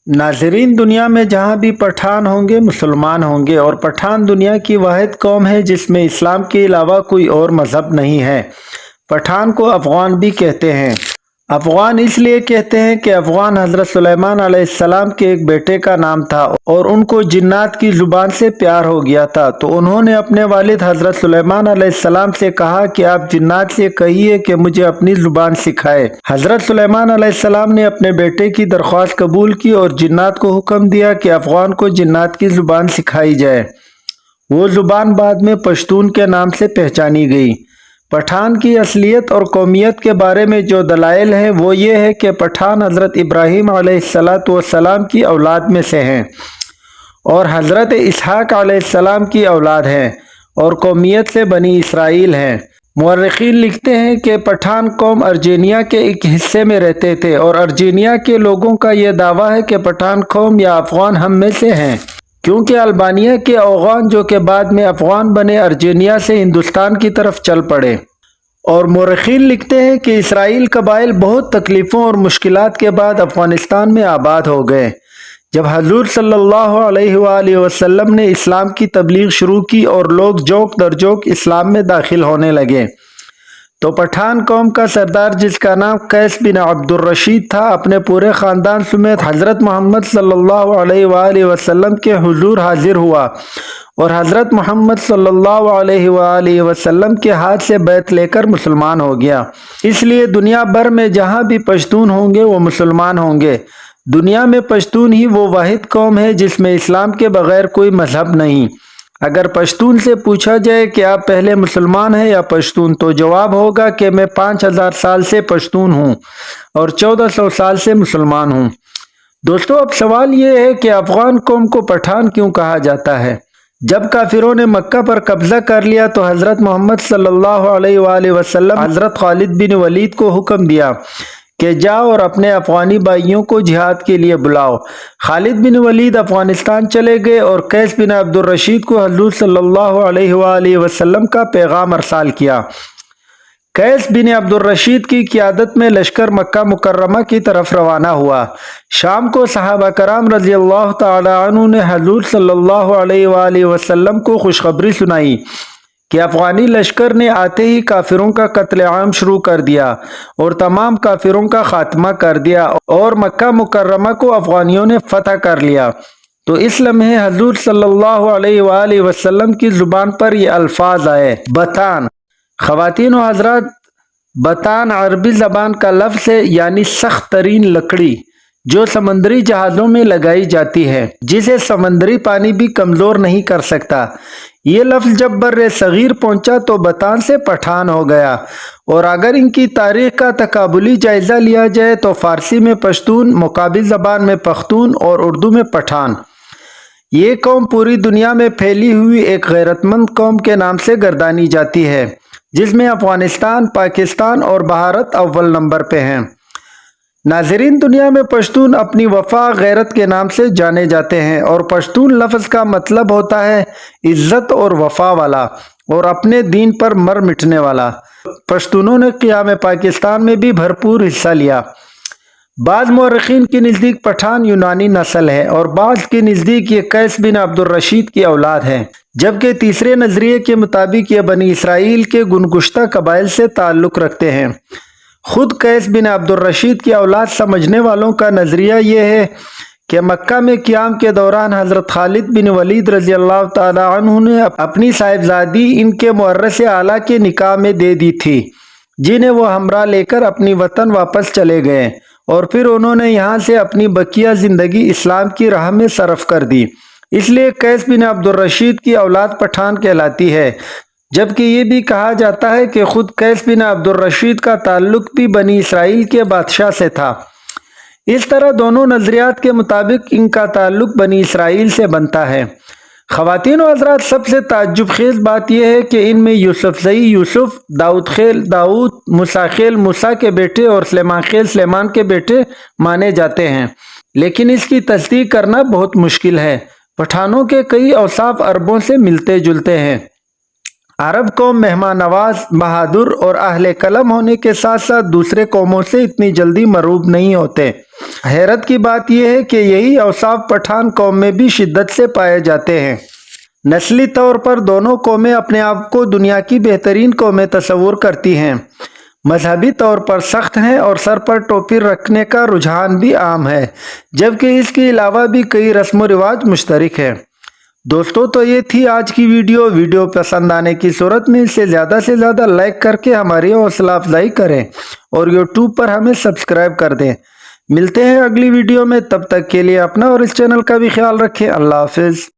नाज़रीन, दुनिया में जहाँ भी पठान होंगे मुसलमान होंगे, और पठान दुनिया की वाहिद कौम है जिसमें इस्लाम के अलावा कोई और मज़हब नहीं है। पठान को अफ़गान भी कहते हैं। अफ़गान इसलिए कहते हैं कि अफ़गान हज़रत सुलेमान अलैहिस्सलाम के एक बेटे का नाम था और उनको जिन्नात की ज़ुबान से प्यार हो गया था, तो उन्होंने अपने वालिद हज़रत सुलेमान अलैहिस्सलाम से कहा कि आप जिन्नात से कहिए कि मुझे अपनी ज़ुबान सिखाए। हज़रत सुलेमान अलैहिस्सलाम ने अपने बेटे की दरख्वास्त कबूल की और जिन्नात को हुक्म दिया कि अफ़गान को जिन्नात की ज़ुबान सिखाई जाए। वो ज़ुबान बाद में पश्तून के नाम से पहचानी गई। पठान की असलियत और कौमियत के बारे में जो दलाइल हैं वो ये है कि पठान हज़रत इब्राहीम अलैहिस्सलाम की औलाद में से हैं और हज़रत इसहाक अलैहिस्सलाम की औलाद हैं और कौमियत से बनी इसराइल हैं। मुअर्रिखीन लिखते हैं कि पठान कौम अर्जीनिया के एक हिस्से में रहते थे और अर्जीनिया के लोगों का ये दावा है कि पठान कौम या अफ़गान हम में से हैं, क्योंकि अल्बानिया के अफ़गान जो कि बाद में अफ़गान बने अर्जीनिया से हिंदुस्तान की तरफ चल पड़े। और मुअर्रिखीन लिखते हैं कि इसराइल कबाइल बहुत तकलीफ़ों और मुश्किलात के बाद अफ़गानिस्तान में आबाद हो गए। जब हजूर सल्लल्लाहु अलैहि वसल्लम ने इस्लाम की तबलीग शुरू की और लोग जोक दर जोक इस्लाम में दाखिल होने लगे, तो पठान कौम का सरदार जिसका नाम कैस बिन अब्दुर रशीद था, अपने पूरे ख़ानदान समेत हज़रत मोहम्मद सल्लल्लाहु अलैहि वसल्लम के हुजूर हाजिर हुआ और हज़रत मोहम्मद सल्लल्लाहु अलैहि वसल्लम के हाथ से बैत लेकर मुसलमान हो गया। इसलिए दुनिया भर में जहाँ भी पश्तून होंगे वो मुसलमान होंगे। दुनिया में पश्तून ही वो वाहिद कौम है जिसमें इस्लाम के बग़ैर कोई मज़हब नहीं। अगर पश्तून से पूछा जाए कि आप पहले मुसलमान हैं या पश्तून, तो जवाब होगा कि मैं 5000 साल से पश्तून हूँ और 1400 साल से मुसलमान हूँ। दोस्तों, अब सवाल ये है कि अफ़गान कौम को पठान क्यों कहा जाता है? जब काफिरों ने मक्का पर कब्जा कर लिया तो हज़रत मोहम्मद सल्लल्लाहु अलैहि वसल्लम हज़रत खालिद बिन वलीद को हुक्म दिया कि जाओ और अपने अफ़गानी भाइयों को जिहाद के लिए बुलाओ। खालिद बिन वलीद अफ़गानिस्तान चले गए और कैस बिन अब्दुर रशीद को हज़ूर सल्लल्लाहु अलैहि वसल्लम का पैगाम अरसाल किया। कैस बिन अब्दुर रशीद की क़ियादत में लश्कर मक्का मुकर्रमा की तरफ रवाना हुआ। शाम को सहाबा कराम रज़ी अल्लाह तआला अन्हु ने हज़ूर सल्लल्लाहु अलैहि वसल्लम को खुशखबरी सुनाई कि अफ़गानी लश्कर ने आते ही काफिरों का कत्लेआम शुरू कर दिया और तमाम काफिरों का खात्मा कर दिया और मक्का मुकर्रमा को अफ़गानियों ने फतह कर लिया। तो इस लम्हे हज़ूर सल्लल्लाहु अलैहि वसल्लम की ज़ुबान पर ये अल्फाज आए, बतान। ख़वातीन व हज़रात, बतान अरबी ज़बान का लफ्ज़ है, यानी सख्त तरीन लकड़ी जो समंदरी जहाज़ों में लगाई जाती है, जिसे समंदरी पानी भी कमज़ोर नहीं कर सकता। ये लफ्ज़ जब बर्रे सग़ीर पहुँचा तो बतान से पठान हो गया। और अगर इनकी तारीख़ का तकाबुली जायज़ा लिया जाए तो फ़ारसी में पश्तून, मुकाबिल ज़बान में पख्तून और उर्दू में पठान। ये कौम पूरी दुनिया में फैली हुई एक गैरतमंद कौम के नाम से गर्दानी जाती है, जिसमें अफ़गानिस्तान, पाकिस्तान और भारत अव्वल नंबर पे हैं। नाज़रीन, दुनिया में पश्तून अपनी वफ़ा गैरत के नाम से जाने जाते हैं और पश्तून लफ्ज़ का मतलब होता है इज़्ज़त और वफ़ा वाला और अपने दीन पर मर मिटने वाला। पश्तूनों ने क़ियाम पाकिस्तान में भी भरपूर हिस्सा लिया। बाज़ मुअर्रिखीन के नज़दीक पठान यूनानी नस्ल है और बाज़ के नज़दीक ये कैस बिन अब्दुर रशीद की औलाद है, जबकि तीसरे नज़रिए के मुताबिक ये बनी इसराइल के गुनगुश्ता कबाइल से ताल्लुक़ रखते हैं। खुद कैस बिन अब्दुर रशीद की औलाद समझने वालों का नज़रिया ये है कि मक्का में क़ियाम के दौरान हज़रत खालिद बिन वलीद रज़ी अल्लाह तआला अन्हु ने अपनी साहिबजादी इनके मुअर्रिस आला के निकाह में दे दी थी, जिन्हें वो हमरा लेकर अपनी वतन वापस चले गए और फिर उन्होंने यहाँ से अपनी बकिया ज़िंदगी इस्लाम की राह में सरफ कर दी। इसलिए कैस बिन अब्दुर रशीद की औलाद पठान कहलाती है, जबकि ये भी कहा जाता है कि खुद कैस बिन अब्दुर रशीद का ताल्लुक भी बनी इसराइल के बादशाह से था। इस तरह दोनों नज़रियात के मुताबिक इनका ताल्लुक बनी इसराइल से बनता है। ख़वातीन व हज़रात, सबसे ताज्जुब खेज़ बात यह है कि इनमें यूसुफ़ यूसुफ, दाऊद खेल दाऊद, मूसा खेल मूसा के बेटे और सुलेमान खेल सुलेमान के बेटे माने जाते हैं, लेकिन इसकी तस्दीक करना बहुत मुश्किल है। पठानों के कई औसाफ अरबों से मिलते जुलते हैं। अरब कौम मेहमान नवाज, बहादुर और अहले कलम होने के साथ साथ दूसरे कौमों से इतनी जल्दी मरूब नहीं होते। हैरत की बात यह है कि यही औसाफ पठान कौम में भी शिद्दत से पाए जाते हैं। नस्ली तौर पर दोनों कौमें अपने आप को दुनिया की बेहतरीन कौमें तस्वुर करती हैं। मजहबी तौर पर सख्त हैं और सर पर टोपी रखने का रुझान भी आम है, जबकि इसके अलावा भी कई रस्म व रिवाज मुश्तरक हैं। दोस्तों, तो ये थी आज की वीडियो पसंद आने की सूरत में इसे ज़्यादा से ज़्यादा लाइक करके हमारी हौसला अफजाई करें और यूट्यूब पर हमें सब्सक्राइब कर दें। मिलते हैं अगली वीडियो में, तब तक के लिए अपना और इस चैनल का भी ख्याल रखें। अल्लाह हाफिज़।